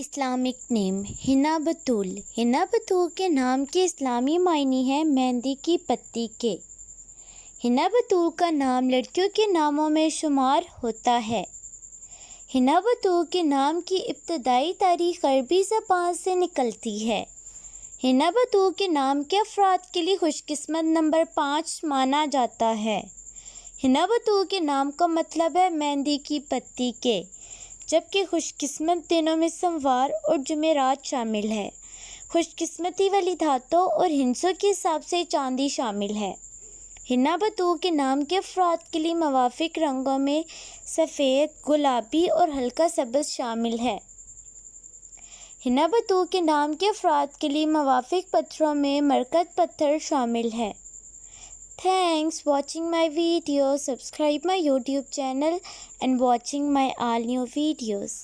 Islamic نیم حنا بطول۔ حنا بطول کے نام کے اسلامی معنی ہیں مہندی کی پتی کے۔ حنا بطول کا نام لڑکیوں کے ناموں میں شمار ہوتا ہے۔ حنا بطول کے نام کی ابتدائی تاریخ عربی زبان سے نکلتی ہے۔ حنا بطول کے نام کے افراد کے لیے خوش قسمت نمبر 5 مانا جاتا ہے۔ حنا بطول کے نام کا مطلب ہے مہندی کی پتی کے، جبکہ خوش قسمت دنوں میں سوموار اور جمعرات شامل ہے۔ خوش قسمتی والی دھاتوں اور ہندسوں کے حساب سے چاندی شامل ہے۔ حنا بطول کے نام کے افراد کے لیے موافق رنگوں میں سفید، گلابی اور ہلکا سبز شامل ہے۔ حنا بطول کے نام کے افراد کے لیے موافق پتھروں میں مرکز پتھر شامل ہے۔ Thanks watching my video. Subscribe my YouTube channel and watching my all new videos.